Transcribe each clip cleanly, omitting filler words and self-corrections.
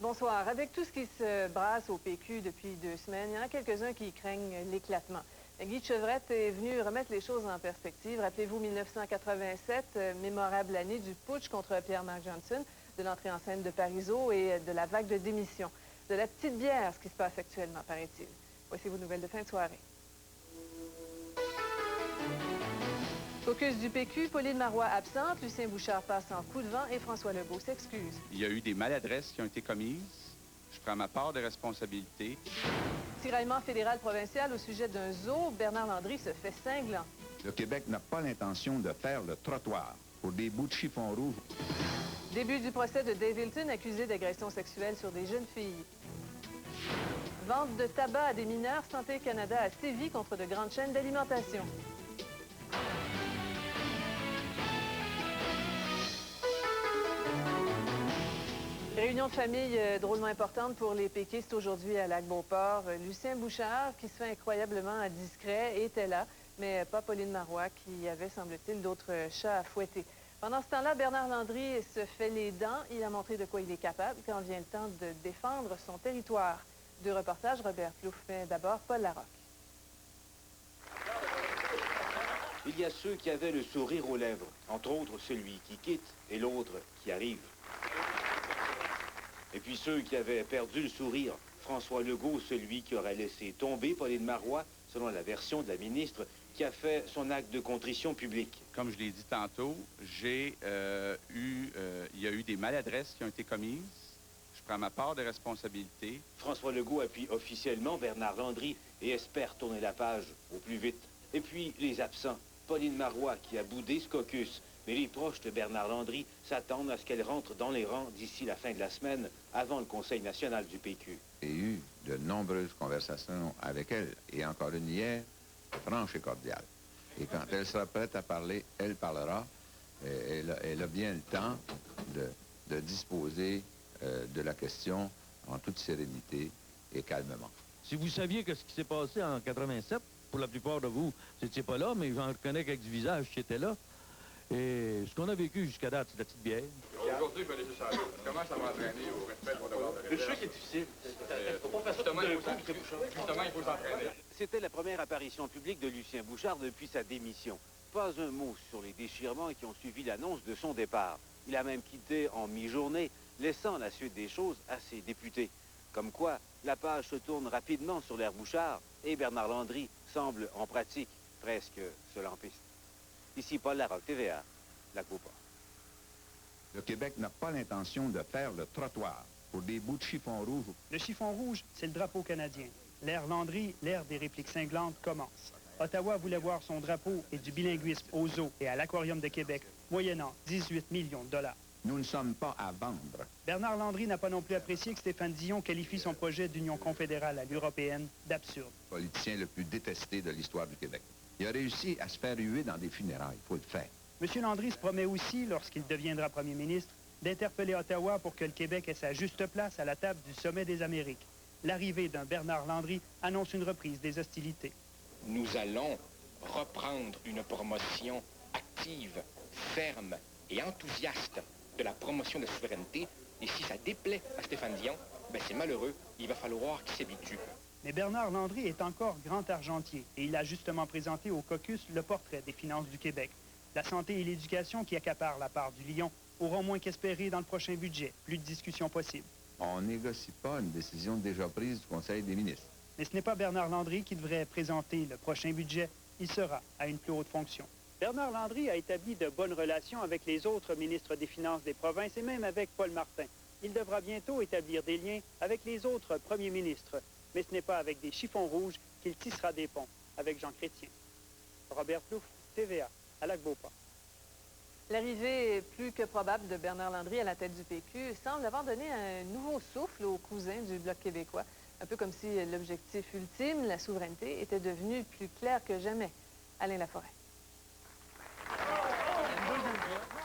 Bonsoir. Avec tout ce qui se brasse au PQ depuis 2 semaines, il y en a quelques-uns qui craignent l'éclatement. Guy Chevrette est venu remettre les choses en perspective. Rappelez-vous 1987, mémorable année du putsch contre Pierre-Marc Johnson, de l'entrée en scène de Parizeau et de la vague de démission. De la petite bière, ce qui se passe actuellement, paraît-il. Voici vos nouvelles de fin de soirée. Caucus du PQ, Pauline Marois absente, Lucien Bouchard passe en coup de vent et François Legault s'excuse. Il y a eu des maladresses qui ont été commises. Je prends ma part de responsabilité. Tiraillement fédéral-provincial au sujet d'un zoo, Bernard Landry se fait cinglant. Le Québec n'a pas l'intention de faire le trottoir pour des bouts de chiffon rouge. Début du procès de Dave Hilton, accusé d'agression sexuelle sur des jeunes filles. Vente de tabac à des mineurs, Santé Canada a sévi contre de grandes chaînes d'alimentation. Réunion de famille drôlement importante pour les péquistes aujourd'hui à Lac-Beauport. Lucien Bouchard, qui se fait incroyablement discret, était là, mais pas Pauline Marois, qui avait, semble-t-il, d'autres chats à fouetter. Pendant ce temps-là, Bernard Landry se fait les dents. Il a montré de quoi il est capable quand vient le temps de défendre son territoire. 2 reportages, Robert Plouffe, mais d'abord Paul Larocque. Il y a ceux qui avaient le sourire aux lèvres, entre autres celui qui quitte et l'autre qui arrive. Et puis ceux qui avaient perdu le sourire, François Legault, celui qui aurait laissé tomber Pauline Marois, selon la version de la ministre, qui a fait son acte de contrition publique. Comme je l'ai dit tantôt, il y a eu des maladresses qui ont été commises. Je prends ma part de responsabilité. François Legault appuie officiellement Bernard Landry et espère tourner la page au plus vite. Et puis les absents, Pauline Marois qui a boudé ce caucus, mais les proches de Bernard Landry s'attendent à ce qu'elle rentre dans les rangs d'ici la fin de la semaine, avant le Conseil national du PQ. J'ai eu de nombreuses conversations avec elle, et encore une hier, franche et cordiale. Et quand elle sera prête à parler, elle parlera. Elle a bien le temps de disposer de la question en toute sérénité et calmement. Si vous saviez que ce qui s'est passé en 87, pour la plupart de vous, vous n'étiez pas là, mais j'en reconnais quelques visages qui étaient là. Et ce qu'on a vécu jusqu'à date, c'est de la petite bière. Aujourd'hui, je vais laisser ça. Comment ça va entraîner au respect de mon devoir de réserve? Le choix qui est difficile. Justement, il faut s'entraîner. C'était la première apparition publique de Lucien Bouchard depuis sa démission. Pas un mot sur les déchirements qui ont suivi l'annonce de son départ. Il a même quitté en mi-journée, laissant la suite des choses à ses députés. Comme quoi, la page se tourne rapidement sur l'ère Bouchard et Bernard Landry semble en pratique presque seul en piste. Ici Paul Larocque, TVA, Lac-Beauport. Le Québec n'a pas l'intention de faire le trottoir pour des bouts de chiffon rouge. Le chiffon rouge, c'est le drapeau canadien. L'ère Landry, l'ère des répliques cinglantes commence. Ottawa voulait voir son drapeau et du bilinguisme au zoo et à l'Aquarium de Québec, moyennant 18 millions de dollars. Nous ne sommes pas à vendre. Bernard Landry n'a pas non plus apprécié que Stéphane Dion qualifie son projet d'union confédérale à l'européenne d'absurde. Politicien le plus détesté de l'histoire du Québec. Il a réussi à se faire huer dans des funérailles. Il faut le faire. M. Landry se promet aussi, lorsqu'il deviendra premier ministre, d'interpeller Ottawa pour que le Québec ait sa juste place à la table du sommet des Amériques. L'arrivée d'un Bernard Landry annonce une reprise des hostilités. Nous allons reprendre une promotion active, ferme et enthousiaste de la promotion de la souveraineté. Et si ça déplaît à Stéphane Dion, ben c'est malheureux. Il va falloir qu'il s'habitue. Mais Bernard Landry est encore grand argentier et il a justement présenté au caucus le portrait des finances du Québec. La santé et l'éducation qui accaparent la part du lion auront moins qu'espérer dans le prochain budget. Plus de discussion possible. On négocie pas une décision déjà prise du Conseil des ministres. Mais ce n'est pas Bernard Landry qui devrait présenter le prochain budget. Il sera à une plus haute fonction. Bernard Landry a établi de bonnes relations avec les autres ministres des Finances des provinces et même avec Paul Martin. Il devra bientôt établir des liens avec les autres premiers ministres. Mais ce n'est pas avec des chiffons rouges qu'il tissera des ponts avec Jean Chrétien. Robert Plouffe, TVA, à Lac-Beauport. L'arrivée est plus que probable de Bernard Landry à la tête du PQ semble avoir donné un nouveau souffle aux cousins du Bloc québécois. Un peu comme si l'objectif ultime, la souveraineté, était devenu plus clair que jamais. Alain Laforêt.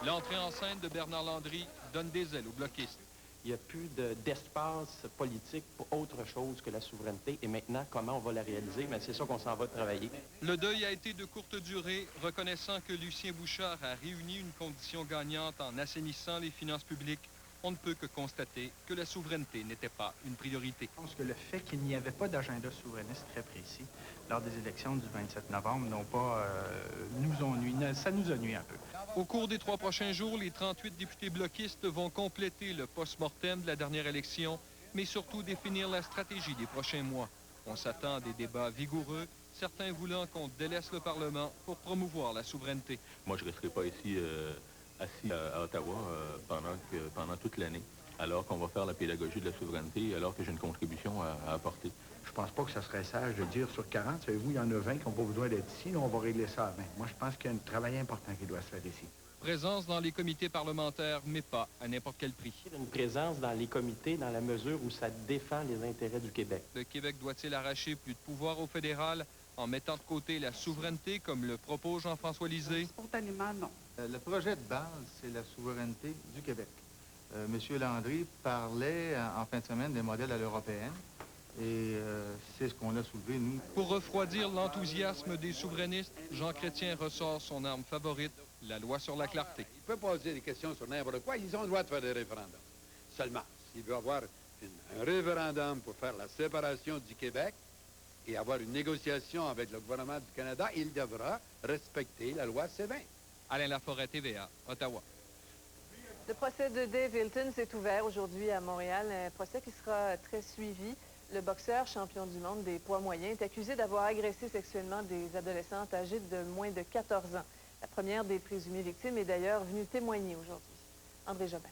L'entrée en scène de Bernard Landry donne des ailes aux bloquistes. Il n'y a plus d'espace politique pour autre chose que la souveraineté. Et maintenant, comment on va la réaliser? Mais c'est ça qu'on s'en va travailler. Le deuil a été de courte durée, reconnaissant que Lucien Bouchard a réuni une condition gagnante en assainissant les finances publiques. on ne peut que constater que la souveraineté n'était pas une priorité. Je pense que le fait qu'il n'y avait pas d'agenda souverainiste très précis lors des élections du 27 novembre ça nous a nui un peu. Au cours des 3 prochains jours, les 38 députés bloquistes vont compléter le post-mortem de la dernière élection, mais surtout définir la stratégie des prochains mois. On s'attend à des débats vigoureux, certains voulant qu'on délaisse le Parlement pour promouvoir la souveraineté. Moi, je ne resterai pas ici assis à Ottawa pendant toute l'année, alors qu'on va faire la pédagogie de la souveraineté, alors que j'ai une contribution à apporter. Je pense pas que ça serait sage de dire sur 40, savez-vous, il y en a 20 qui n'ont pas besoin d'être ici, nous, on va régler ça à 20. Moi, je pense qu'il y a un travail important qui doit se faire ici. Présence dans les comités parlementaires, mais pas à n'importe quel prix. Une présence dans les comités dans la mesure où ça défend les intérêts du Québec. Le Québec doit-il arracher plus de pouvoir au fédéral en mettant de côté la souveraineté, comme le propose Jean-François Lisée? Spontanément, non. Le projet de base, c'est la souveraineté du Québec. M. Landry parlait en fin de semaine des modèles à l'européenne. Et c'est ce qu'on a soulevé, nous. Pour refroidir l'enthousiasme des souverainistes, Jean Chrétien ressort son arme favorite, la loi sur la clarté. Il peut poser des questions sur n'importe quoi. Ils ont le droit de faire des référendums. Seulement, s'il veut avoir un référendum pour faire la séparation du Québec et avoir une négociation avec le gouvernement du Canada, il devra respecter la loi C-20. Alain Laforêt, TVA, Ottawa. Le procès de Dave Hilton s'est ouvert aujourd'hui à Montréal, un procès qui sera très suivi. Le boxeur champion du monde des poids moyens est accusé d'avoir agressé sexuellement des adolescentes âgées de moins de 14 ans. La première des présumées victimes est d'ailleurs venue témoigner aujourd'hui. André Jobin.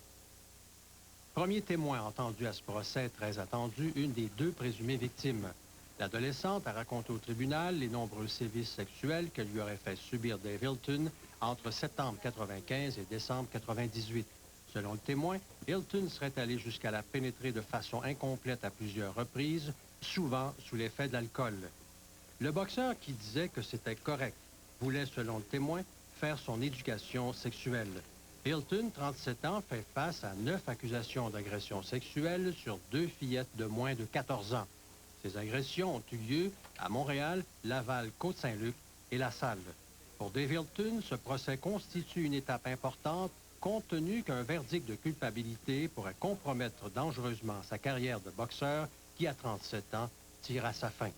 Premier témoin entendu à ce procès très attendu, une des 2 présumées victimes. L'adolescente a raconté au tribunal les nombreux sévices sexuels que lui aurait fait subir Dave Hilton entre septembre 1995 et décembre 1998. Selon le témoin, Hilton serait allé jusqu'à la pénétrer de façon incomplète à plusieurs reprises, souvent sous l'effet de l'alcool. Le boxeur, qui disait que c'était correct, voulait, selon le témoin, faire son éducation sexuelle. Hilton, 37 ans, fait face à 9 accusations d'agression sexuelle sur 2 fillettes de moins de 14 ans. Ces agressions ont eu lieu à Montréal, Laval, Côte-Saint-Luc et La Salle. Pour Dave Hilton, ce procès constitue une étape importante compte tenu qu'un verdict de culpabilité pourrait compromettre dangereusement sa carrière de boxeur qui, à 37 ans, tire à sa fin.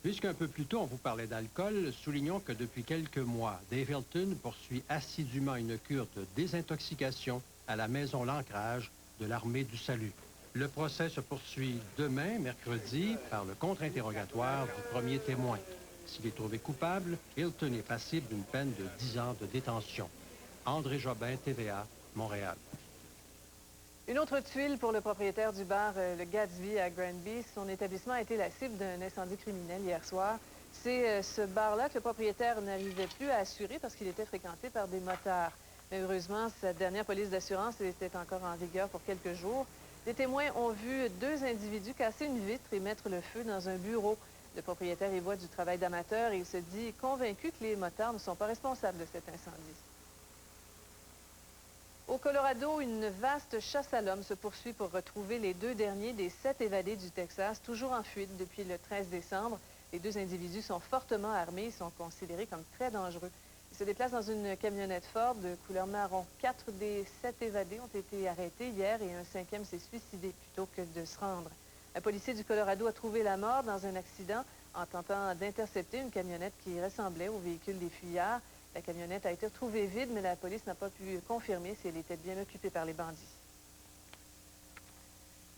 Puisqu'un peu plus tôt, on vous parlait d'alcool, soulignons que depuis quelques mois, Dave Hilton poursuit assidûment une cure de désintoxication à la maison L'Ancrage de l'Armée du Salut. Le procès se poursuit demain, mercredi, par le contre-interrogatoire du premier témoin. S'il est trouvé coupable, Hilton est passible d'une peine de 10 ans de détention. André Jobin, TVA, Montréal. Une autre tuile pour le propriétaire du bar le Gatsby à Granby. Son établissement a été la cible d'un incendie criminel hier soir. C'est ce bar-là que le propriétaire n'arrivait plus à assurer parce qu'il était fréquenté par des motards. Mais heureusement, sa dernière police d'assurance était encore en vigueur pour quelques jours. Des témoins ont vu 2 individus casser une vitre et mettre le feu dans un bureau. Le propriétaire y voit du travail d'amateur et il se dit convaincu que les motards ne sont pas responsables de cet incendie. Au Colorado, une vaste chasse à l'homme se poursuit pour retrouver les 2 derniers des 7 évadés du Texas, toujours en fuite depuis le 13 décembre. Les 2 individus sont fortement armés et sont considérés comme très dangereux. Ils se déplacent dans une camionnette Ford de couleur marron. 4 des 7 évadés ont été arrêtés hier et un 5e s'est suicidé plutôt que de se rendre. Un policier du Colorado a trouvé la mort dans un accident en tentant d'intercepter une camionnette qui ressemblait au véhicule des fuyards. La camionnette a été retrouvée vide, mais la police n'a pas pu confirmer si elle était bien occupée par les bandits.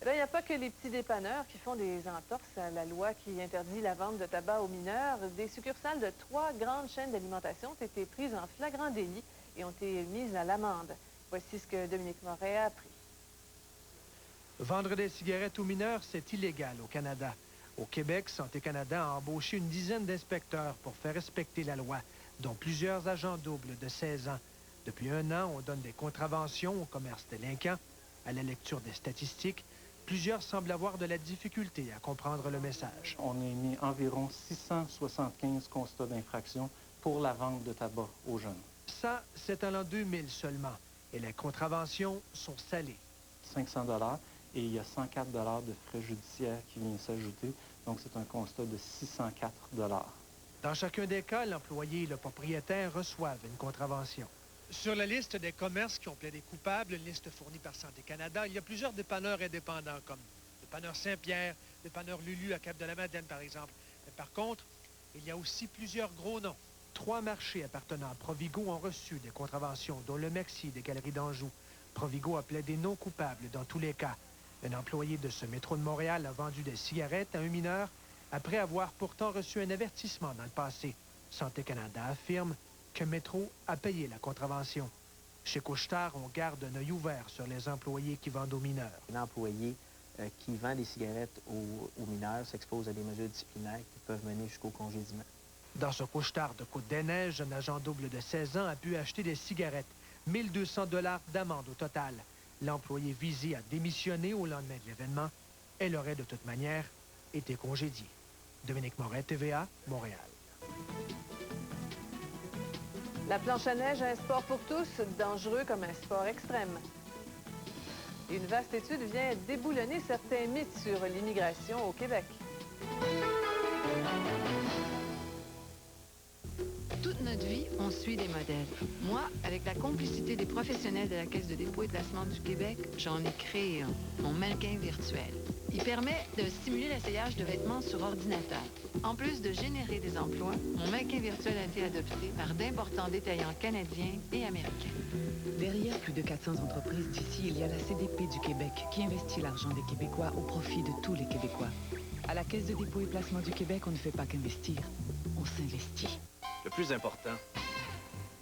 Il n'y a pas que les petits dépanneurs qui font des entorses à la loi qui interdit la vente de tabac aux mineurs. Des succursales de 3 grandes chaînes d'alimentation ont été prises en flagrant délit et ont été mises à l'amende. Voici ce que Dominique Moret a appris. Vendre des cigarettes aux mineurs, c'est illégal au Canada. Au Québec, Santé Canada a embauché une dizaine d'inspecteurs pour faire respecter la loi, dont plusieurs agents doubles de 16 ans. Depuis 1 an, on donne des contraventions au commerce délinquant. À la lecture des statistiques, plusieurs semblent avoir de la difficulté à comprendre le message. On a émis environ 675 constats d'infraction pour la vente de tabac aux jeunes. Ça, c'est en l'an 2000 seulement. Et les contraventions sont salées. 500 $ et il y a 104 $ de frais judiciaires qui viennent s'ajouter. Donc, c'est un constat de 604 $. Dans chacun des cas, l'employé et le propriétaire reçoivent une contravention. Sur la liste des commerces qui ont plaidé coupables, une liste fournie par Santé Canada, il y a plusieurs dépanneurs indépendants, comme le dépanneur Saint-Pierre, le dépanneur Lulu à Cap-de-la-Madeleine, par exemple. Mais par contre, il y a aussi plusieurs gros noms. 3 marchés appartenant à Provigo ont reçu des contraventions, dont le Merci des Galeries d'Anjou. Provigo a plaidé non coupable dans tous les cas. Un employé de ce métro de Montréal a vendu des cigarettes à un mineur après avoir pourtant reçu un avertissement dans le passé. Santé Canada affirme que Métro a payé la contravention. Chez Couche-Tard, on garde un œil ouvert sur les employés qui vendent aux mineurs. L'employé qui vend des cigarettes aux mineurs s'expose à des mesures disciplinaires qui peuvent mener jusqu'au congédiement. Dans ce Couche-Tard de Côte-des-Neiges, un agent double de 16 ans a pu acheter des cigarettes. 1200 $ d'amende au total. L'employé visé a démissionné au lendemain de l'événement. Elle aurait de toute manière été congédiée. Dominique Moret, TVA, Montréal. La planche à neige, un sport pour tous, dangereux comme un sport extrême. Une vaste étude vient déboulonner certains mythes sur l'immigration au Québec. Toute notre vie, on suit des modèles. Moi, avec la complicité des professionnels de la Caisse de dépôt et placement du Québec, j'en ai créé un, mon mannequin virtuel. Il permet de simuler l'essayage de vêtements sur ordinateur. En plus de générer des emplois, mon mannequin virtuel a été adopté par d'importants détaillants canadiens et américains. Derrière plus de 400 entreprises d'ici, il y a la CDP du Québec qui investit l'argent des Québécois au profit de tous les Québécois. À la Caisse de dépôt et placement du Québec, on ne fait pas qu'investir, on s'investit. Le plus important,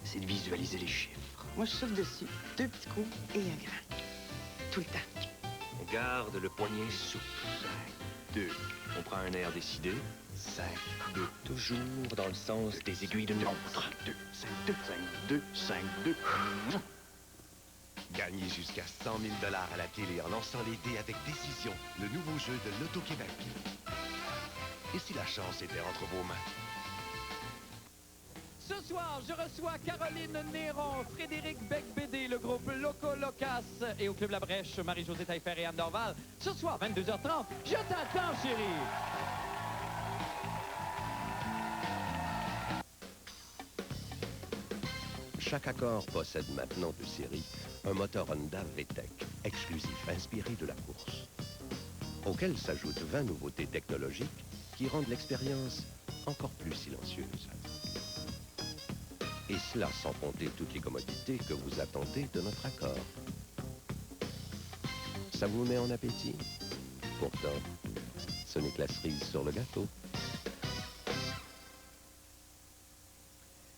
c'est de visualiser les chiffres. Moi, je souffle dessus. 2 petits coups et un grand. Tout le temps. On garde le poignet souple. 5, 2. On prend un air décidé. 5, 2. Toujours dans le sens des aiguilles d'une montre. 2, 5, 2, 5, 2, 5, 2. Gagnez jusqu'à 100 000 $ à la télé en lançant les dés avec décision, le nouveau jeu de l'Auto-Québec. Et si la chance était entre vos mains? Ce soir, je reçois Caroline Néron, Frédéric Becbédé, le groupe Loco Locas et au Club La Brèche, Marie-Josée Taillefer et Anne Dorval. Ce soir, 22h30, je t'attends, chérie! Chaque Accord possède maintenant de série un moteur Honda VTEC, exclusif, inspiré de la course, auquel s'ajoutent 20 nouveautés technologiques qui rendent l'expérience encore plus silencieuse. Et cela sans compter toutes les commodités que vous attendez de notre accord. Ça vous met en appétit? Pourtant, ce n'est que la cerise sur le gâteau.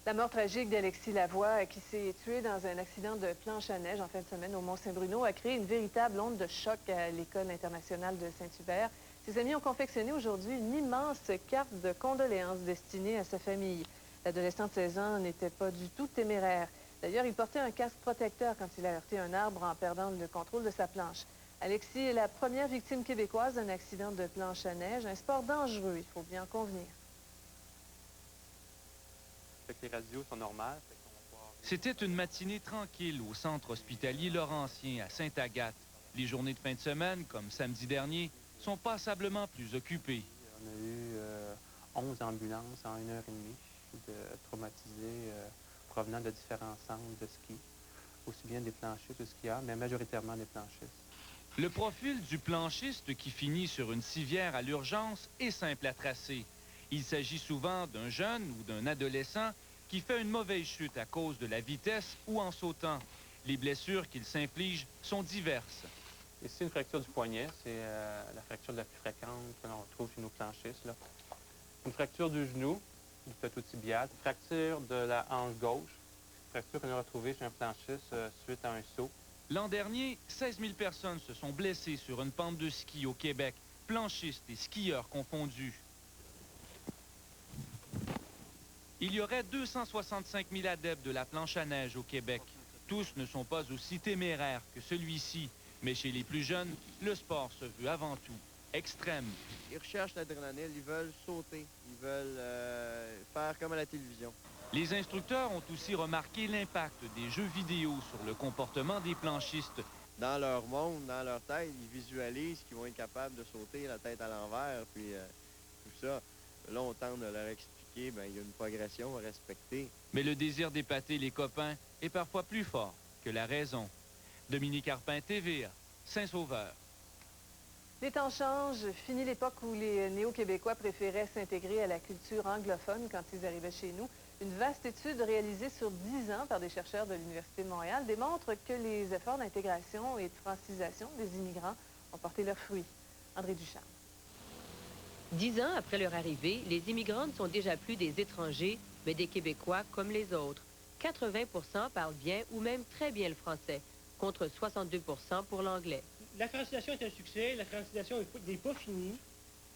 La mort tragique d'Alexis Lavoie, qui s'est tué dans un accident de planche à neige en fin de semaine au Mont-Saint-Bruno, a créé une véritable onde de choc à l'École internationale de Saint-Hubert. Ses amis ont confectionné aujourd'hui une immense carte de condoléances destinée à sa famille. L'adolescent de 16 ans n'était pas du tout téméraire. D'ailleurs, il portait un casque protecteur quand il a heurté un arbre en perdant le contrôle de sa planche. Alexis est la première victime québécoise d'un accident de planche à neige, un sport dangereux, il faut bien en convenir. Les radios sont normales. C'était une matinée tranquille au centre hospitalier Laurentien à Sainte-Agathe. Les journées de fin de semaine, comme samedi dernier, sont passablement plus occupées. On a eu 11 ambulances en 1h30 de traumatisés provenant de différents centres de ski, aussi bien des planchistes, de skieurs, mais majoritairement des planchistes. Le profil du planchiste qui finit sur une civière à l'urgence est simple à tracer. Il s'agit souvent d'un jeune ou d'un adolescent qui fait une mauvaise chute à cause de la vitesse ou en sautant. Les blessures qu'il s'inflige sont diverses. Ici, une fracture du poignet, c'est la fracture la plus fréquente que l'on retrouve chez nos planchistes. Là. Une fracture du genou, du plateau-tibial, une fracture de la hanche gauche, une fracture qu'on a retrouvée chez un planchiste suite à un saut. L'an dernier, 16 000 personnes se sont blessées sur une pente de ski au Québec, planchistes et skieurs confondus. Il y aurait 265 000 adeptes de la planche à neige au Québec. Tous ne sont pas aussi téméraires que celui-ci, mais chez les plus jeunes, le sport se veut avant tout extrême. Ils recherchent l'adrénaline, ils veulent sauter, ils veulent faire comme à la télévision. Les instructeurs ont aussi remarqué l'impact des jeux vidéo sur le comportement des planchistes. Dans leur monde, dans leur tête, ils visualisent qu'ils vont être capables de sauter la tête à l'envers, puis tout ça. Là, on tente de leur expliquer OK, bien, il y a une progression à respecter. Mais le désir d'épater les copains est parfois plus fort que la raison. Dominique Arpin, TVA, Saint-Sauveur. Les temps changent. Fini l'époque où les néo-québécois préféraient s'intégrer à la culture anglophone quand ils arrivaient chez nous. Une vaste étude réalisée sur 10 ans par des chercheurs de l'Université de Montréal démontre que les efforts d'intégration et de francisation des immigrants ont porté leurs fruits. André Ducharme. 10 ans après leur arrivée, les immigrants ne sont déjà plus des étrangers, mais des Québécois comme les autres. 80% parlent bien ou même très bien le français, contre 62% pour l'anglais. La francisation est un succès. La francisation n'est pas finie,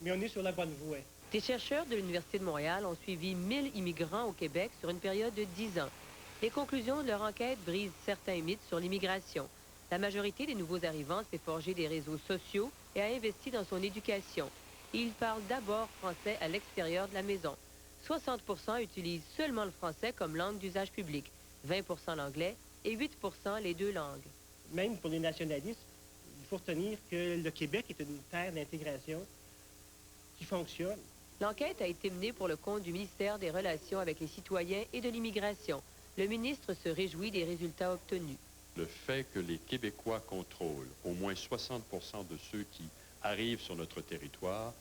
mais on est sur la bonne voie. Des chercheurs de l'Université de Montréal ont suivi 1000 immigrants au Québec sur une période de 10 ans. Les conclusions de leur enquête brisent certains mythes sur l'immigration. La majorité des nouveaux arrivants s'est forgé des réseaux sociaux et a investi dans son éducation. Ils parlent d'abord français à l'extérieur de la maison. 60% utilisent seulement le français comme langue d'usage public, 20% l'anglais et 8% les deux langues. Même pour les nationalistes, il faut retenir que le Québec est une terre d'intégration qui fonctionne. L'enquête a été menée pour le compte du ministère des Relations avec les citoyens et de l'immigration. Le ministre se réjouit des résultats obtenus. Le fait que les Québécois contrôlent au moins 60% de ceux qui arrivent sur notre territoire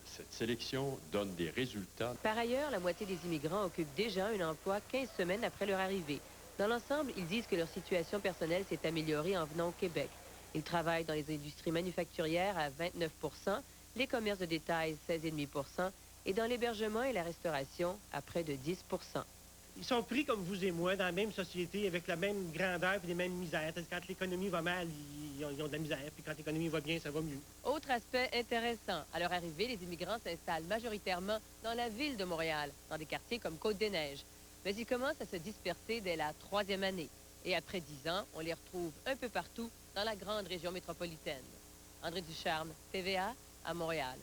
cette sélection donne des résultats. Par ailleurs, la moitié des immigrants occupent déjà un emploi 15 semaines après leur arrivée. Dans l'ensemble, ils disent que leur situation personnelle s'est améliorée en venant au Québec. Ils travaillent dans les industries manufacturières à 29%, les commerces de détail 16,5% et dans l'hébergement et la restauration à près de 10%. Ils sont pris comme vous et moi dans la même société avec la même grandeur et les mêmes misères. Quand l'économie va mal, ils ont de la misère. Puis quand l'économie va bien, ça va mieux. Autre aspect intéressant, à leur arrivée, les immigrants s'installent majoritairement dans la ville de Montréal, dans des quartiers comme Côte-des-Neiges. Mais ils commencent à se disperser dès la 3e année. Et après 10 ans, on les retrouve un peu partout dans la grande région métropolitaine. André Ducharme, TVA, à Montréal.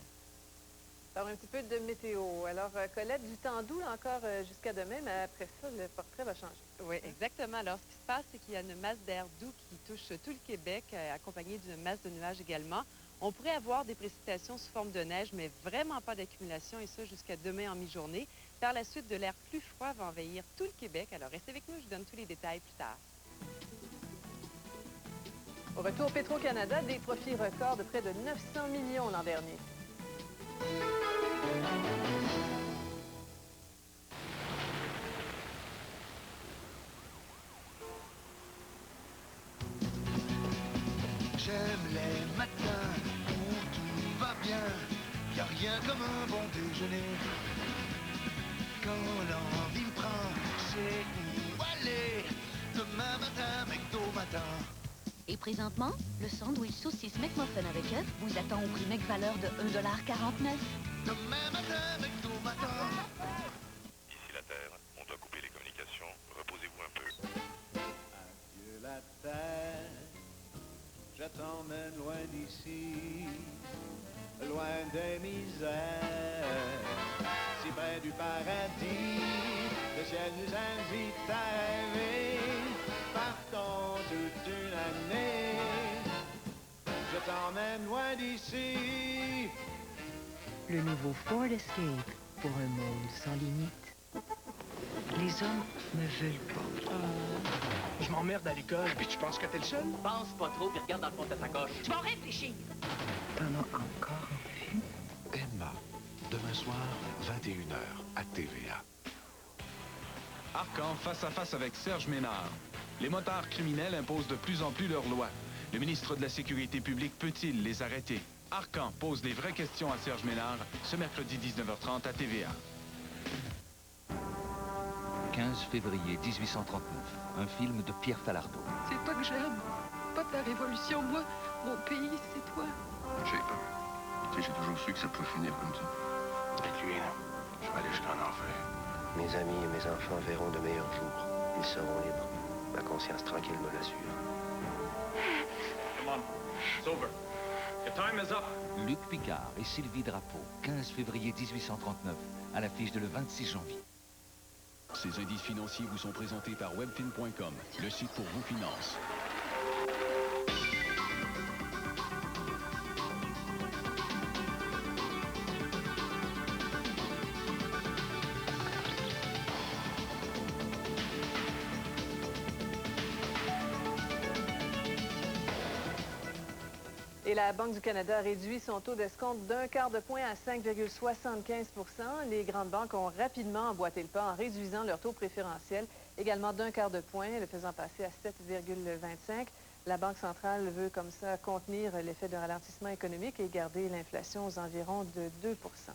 Alors, un petit peu de météo. Alors, Colette, du temps doux encore jusqu'à demain, mais après ça, le portrait va changer. Oui, exactement. Alors, ce qui se passe, c'est qu'il y a une masse d'air doux qui touche tout le Québec, accompagnée d'une masse de nuages également. On pourrait avoir des précipitations sous forme de neige, mais vraiment pas d'accumulation, et ça jusqu'à demain en mi-journée. Par la suite, de l'air plus froid va envahir tout le Québec. Alors, restez avec nous, je vous donne tous les détails plus tard. Au retour, Petro-Canada, des profits records de près de 900 millions l'an dernier. J'aime les matins où tout va bien, y a rien comme un bon déjeuner. Quand l'envie me prend, c'est où aller. Demain matin, McDo matin. Et présentement, le sandwich saucisse McMuffin avec œuf vous attend au prix McValeur de 1,49 $. Demain matin, McDo matin. Ici la Terre, on doit couper les communications. Reposez-vous un peu. Adieu la Terre, je t'emmène loin d'ici, loin des misères, si près du paradis, le ciel nous invite à rêver. Partons toute une année, je t'emmène loin d'ici. Le nouveau Ford Escape pour un monde sans limite. Les hommes ne veulent pas. Je m'emmerde à l'école. Puis tu penses que t'es le seul? Pense pas trop, puis regarde dans le fond de ta sacoche. Tu vas réfléchir. T'en as encore envie? Emma, demain soir, 21h, à TVA. Arcan face à face avec Serge Ménard. Les motards criminels imposent de plus en plus leurs lois. Le ministre de la Sécurité publique peut-il les arrêter? Arcan pose des vraies questions à Serge Ménard ce mercredi 19h30 à TVA. 15 février 1839, un film de Pierre Falardeau. C'est toi que j'aime, pas ta révolution. Moi, mon pays, c'est toi. J'ai peur. Tu sais, j'ai toujours su que ça pouvait finir comme ça. Avec lui, là, je vais aller jusqu'en enfer. Mes amis et mes enfants verront de meilleurs jours. Ils seront libres. Ma conscience tranquille me l'assure. Come on, it's over. Your time is up. Luc Picard et Sylvie Drapeau, 15 février 1839, à l'affiche de le 26 janvier. Ces indices financiers vous sont présentés par webfin.com, le site pour vos finances. Et la Banque du Canada a réduit son taux d'escompte d'un quart de point à 5,75 %. Les grandes banques ont rapidement emboîté le pas en réduisant leur taux préférentiel, également d'un quart de point, le faisant passer à 7,25 %. La Banque centrale veut comme ça contenir l'effet de ralentissement économique et garder l'inflation aux environs de 2 %.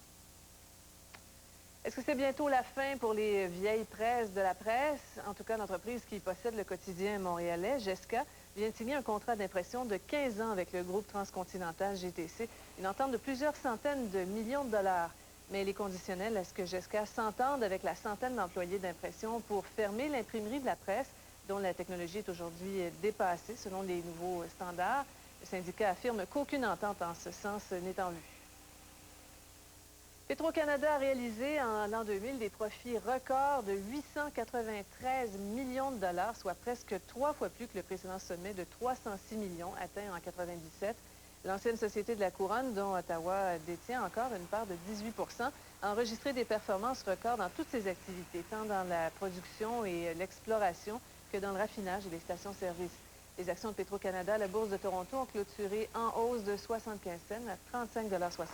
Est-ce que c'est bientôt la fin pour les vieilles presses de la presse? En tout cas, l'entreprise qui possède le quotidien montréalais, Gesca, vient de signer un contrat d'impression de 15 ans avec le groupe transcontinental GTC, une entente de plusieurs centaines de millions de dollars. Mais elle est conditionnelle à ce que Gesca s'entende avec la centaine d'employés d'impression pour fermer l'imprimerie de la presse, dont la technologie est aujourd'hui dépassée selon les nouveaux standards. Le syndicat affirme qu'aucune entente en ce sens n'est en vue. Petro-Canada a réalisé en l'an 2000 des profits records de 893 millions de dollars, soit presque 3 fois plus que le précédent sommet de 306 millions atteint en 1997. L'ancienne Société de la Couronne, dont Ottawa détient encore une part de 18 %, a enregistré des performances records dans toutes ses activités, tant dans la production et l'exploration que dans le raffinage et les stations-service. Les actions de Petro-Canada à la Bourse de Toronto ont clôturé en hausse de 75 cents à 35,60 $.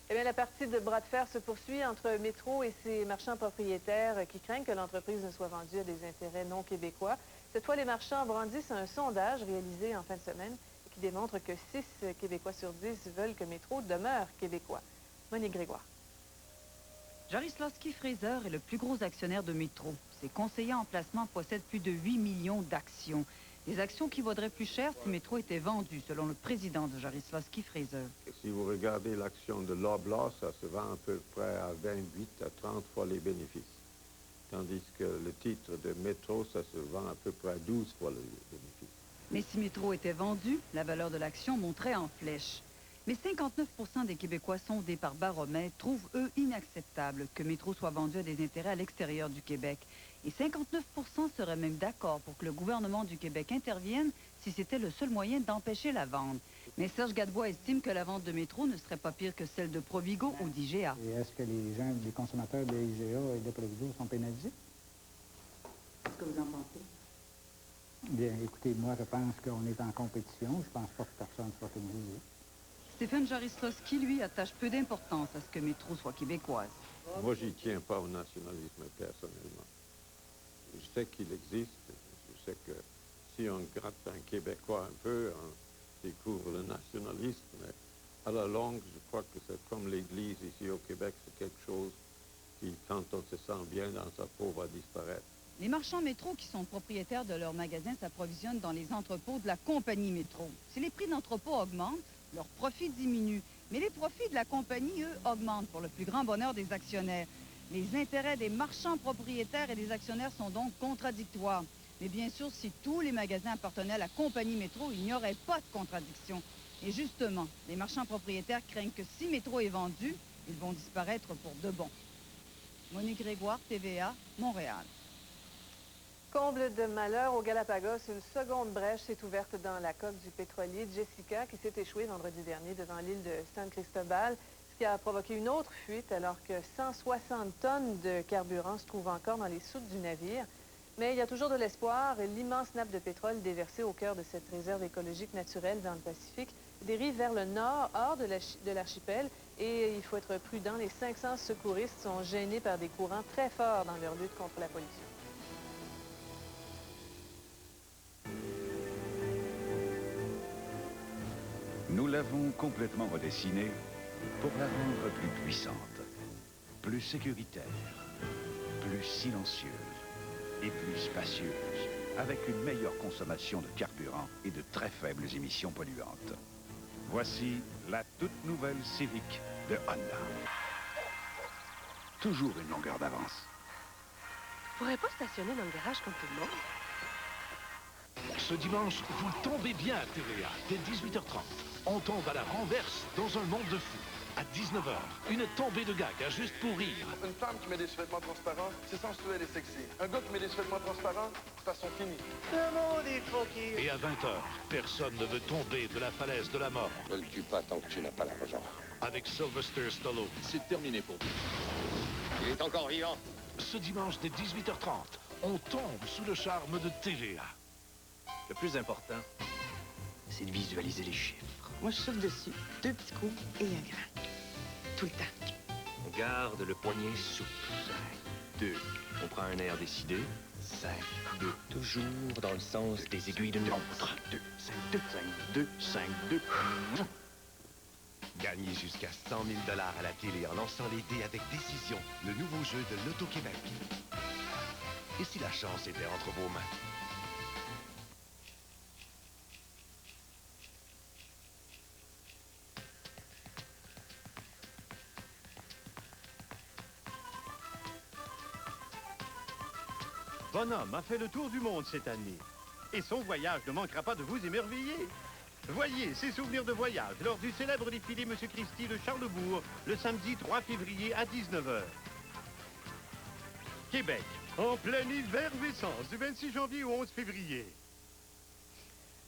Eh bien, la partie de bras de fer se poursuit entre Métro et ses marchands propriétaires qui craignent que l'entreprise ne soit vendue à des intérêts non québécois. Cette fois, les marchands brandissent un sondage réalisé en fin de semaine qui démontre que 6 Québécois sur 10 veulent que Métro demeure québécois. Monique Grégoire. Jarislowsky Fraser est le plus gros actionnaire de Métro. Ses conseillers en placement possèdent plus de 8 millions d'actions. Des actions qui vaudraient plus cher si Métro était vendu, selon le président de Jarislowsky Fraser. Si vous regardez l'action de Loblaw, ça se vend à peu près à 28 à 30 fois les bénéfices. Tandis que le titre de Métro, ça se vend à peu près à 12 fois les bénéfices. Mais si Métro était vendu, la valeur de l'action monterait en flèche. Mais 59 % des Québécois sondés par Baromètre trouvent, eux, inacceptable que Métro soit vendu à des intérêts à l'extérieur du Québec. Et 59 % seraient même d'accord pour que le gouvernement du Québec intervienne si c'était le seul moyen d'empêcher la vente. Mais Serge Gadebois estime que la vente de Métro ne serait pas pire que celle de Provigo ou d'IGA. Et est-ce que les consommateurs de IGA et de Provigo sont pénalisés? Qu'est-ce que vous en pensez? Bien, écoutez, moi, je pense qu'on est en compétition. Je pense pas que personne soit pénalisé. Stéphane Jarislowsky, lui, attache peu d'importance à ce que Métro soit québécoise. Moi, j'y tiens pas au nationalisme personnellement. Je sais qu'il existe. Je sais que si on gratte un Québécois un peu, on découvre le nationalisme. Mais à la longue, je crois que c'est comme l'Église ici au Québec, c'est quelque chose qui, quand on se sent bien dans sa peau, va disparaître. Les marchands Métro qui sont propriétaires de leurs magasins s'approvisionnent dans les entrepôts de la compagnie Métro. Si les prix d'entrepôt augmentent, leurs profits diminuent. Mais les profits de la compagnie, eux, augmentent pour le plus grand bonheur des actionnaires. Les intérêts des marchands propriétaires et des actionnaires sont donc contradictoires. Mais bien sûr, si tous les magasins appartenaient à la compagnie Métro, il n'y aurait pas de contradiction. Et justement, les marchands propriétaires craignent que si Métro est vendu, ils vont disparaître pour de bon. Monique Grégoire, TVA, Montréal. Comble de malheur au Galapagos, une seconde brèche s'est ouverte dans la coque du pétrolier Jessica qui s'est échoué vendredi dernier devant l'île de San Cristobal, ce qui a provoqué une autre fuite alors que 160 tonnes de carburant se trouvent encore dans les soutes du navire. Mais il y a toujours de l'espoir. L'immense nappe de pétrole déversée au cœur de cette réserve écologique naturelle dans le Pacifique dérive vers le nord, hors de l'archipel. Et il faut être prudent, les 500 secouristes sont gênés par des courants très forts dans leur lutte contre la pollution. Nous l'avons complètement redessinée pour la rendre plus puissante, plus sécuritaire, plus silencieuse et plus spacieuse, avec une meilleure consommation de carburant et de très faibles émissions polluantes. Voici la toute nouvelle Civic de Honda. Toujours une longueur d'avance. Je pourrais pas stationner dans le garage comme tout le monde. Ce dimanche, vous tombez bien à TVA, dès 18h30. On tombe à la renverse dans un monde de fous. À 19h, une tombée de gag à juste pour rire. Une femme qui met des sous-vêtements transparents, c'est sensuel et sexy. Un gars qui met des sous-vêtements transparents, façon finie. Le monde est foqué. Et à 20h, personne ne veut tomber de la falaise de la mort. Ne le tue pas tant que tu n'as pas l'argent. Avec Sylvester Stallone. C'est terminé pour lui. Il est encore vivant. Ce dimanche, dès 18h30, on tombe sous le charme de TVA. Le plus important, c'est de visualiser les chiffres. Moi, je souffle dessus. 2 petits coups et un grand. Tout le temps. On garde le poignet souple. 5, 2. On prend un air décidé. 5, 2. Toujours dans le sens des aiguilles d'une montre. 2, 5, 2, 5, 2, 5, 2. Gagnez jusqu'à 100 000 $ à la télé en lançant les dés avec Décision, le nouveau jeu de l'Auto-Québec. Et si la chance était entre vos mains? Bonhomme a fait le tour du monde cette année. Et son voyage ne manquera pas de vous émerveiller. Voyez ses souvenirs de voyage lors du célèbre défilé M. Christie de Charlesbourg, le samedi 3 février à 19h. Québec, en pleine effervescence, du 26 janvier au 11 février.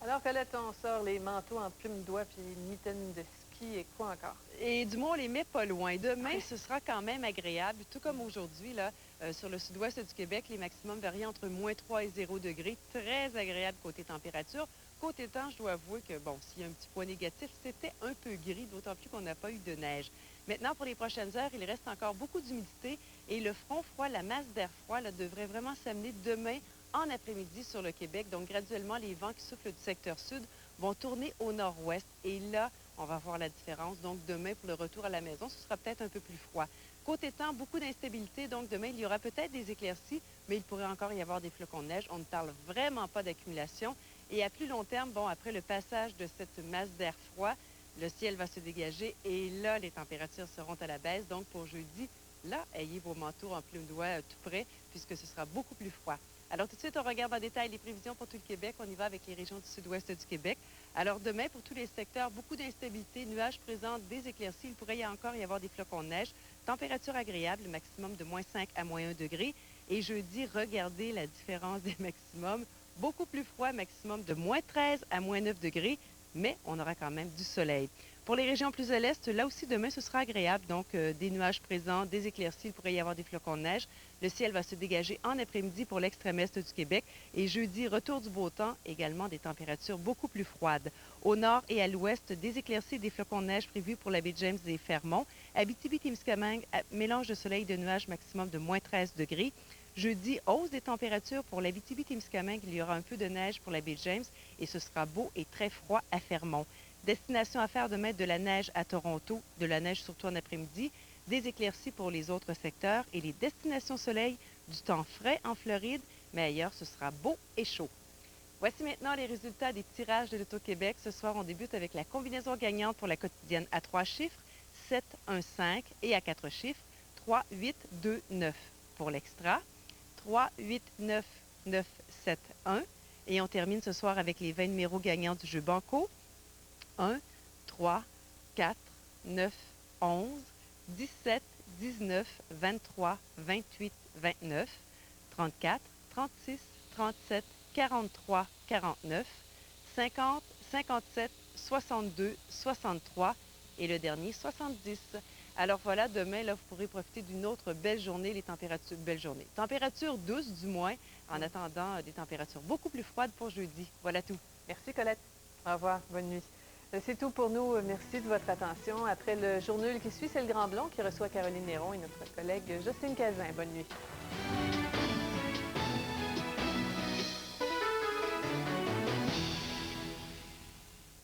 Alors, Colette, on sort les manteaux en plumes d'oie puis une mitaine de ski et quoi encore? Et du moins, on les met pas loin. Demain, ce sera quand même agréable, tout comme aujourd'hui, là, sur le sud-ouest du Québec, les maximums varient entre -3 et 0 degrés. Très agréable côté température. Côté temps, je dois avouer que, bon, s'il y a un petit point négatif, c'était un peu gris, d'autant plus qu'on n'a pas eu de neige. Maintenant, pour les prochaines heures, il reste encore beaucoup d'humidité et le front froid, la masse d'air froid, là, devrait vraiment s'amener demain en après-midi sur le Québec. Donc, graduellement, les vents qui soufflent du secteur sud vont tourner au nord-ouest. Et là, on va voir la différence. Donc, demain, pour le retour à la maison, ce sera peut-être un peu plus froid. Côté temps, beaucoup d'instabilité. Donc, demain, il y aura peut-être des éclaircies, mais il pourrait encore y avoir des flocons de neige. On ne parle vraiment pas d'accumulation. Et à plus long terme, bon, après le passage de cette masse d'air froid, le ciel va se dégager et là, les températures seront à la baisse. Donc, pour jeudi, là, ayez vos manteaux en plume d'oie tout près, puisque ce sera beaucoup plus froid. Alors, tout de suite, on regarde en détail les prévisions pour tout le Québec. On y va avec les régions du sud-ouest du Québec. Alors, demain, pour tous les secteurs, beaucoup d'instabilité, nuages présents, des éclaircies. Il pourrait encore y avoir des flocons de neige. Température agréable, maximum de -5 à -1 degré. Et jeudi, regardez la différence des maximums. Beaucoup plus froid, maximum de -13 à -9 degrés, mais on aura quand même du soleil. Pour les régions plus à l'est, là aussi, demain, ce sera agréable. Donc, des nuages présents, des éclaircies, il pourrait y avoir des flocons de neige. Le ciel va se dégager en après-midi pour l'extrême est du Québec. Et jeudi, retour du beau temps, également des températures beaucoup plus froides. Au nord et à l'ouest, des éclaircies et des flocons de neige prévus pour la baie James et Fermont. Abitibi-Témiscamingue, mélange de soleil et de nuages, maximum de -13 degrés. Jeudi, hausse des températures pour l'Abitibi-Témiscamingue. Il y aura un peu de neige pour la baie James et ce sera beau et très froid à Fermont. Destination à faire demain, de la neige à Toronto, de la neige surtout en après-midi, des éclaircies pour les autres secteurs et les destinations soleil, du temps frais en Floride, mais ailleurs, ce sera beau et chaud. Voici maintenant les résultats des tirages de l'Auto-Québec. Ce soir, on débute avec la combinaison gagnante pour la quotidienne à 3 chiffres, 7, 1, 5 et à 4 chiffres, 3, 8, 2, 9. Pour l'extra, 3, 8, 9, 9, 7, 1. Et on termine ce soir avec les 20 numéros gagnants du jeu Banco. 1, 3, 4, 9, 11, 17, 19, 23, 28, 29, 34, 36, 37, 43, 49, 50, 57, 62, 63 et le dernier 70. Alors voilà, demain, là, vous pourrez profiter d'une autre belle journée, les températures, belle journée. Température douce du moins, en attendant des températures beaucoup plus froides pour jeudi. Voilà tout. Merci Colette. Au revoir, bonne nuit. C'est tout pour nous. Merci de votre attention. Après le journal qui suit, c'est le Grand Blond qui reçoit Caroline Néron et notre collègue Justine Cazin. Bonne nuit.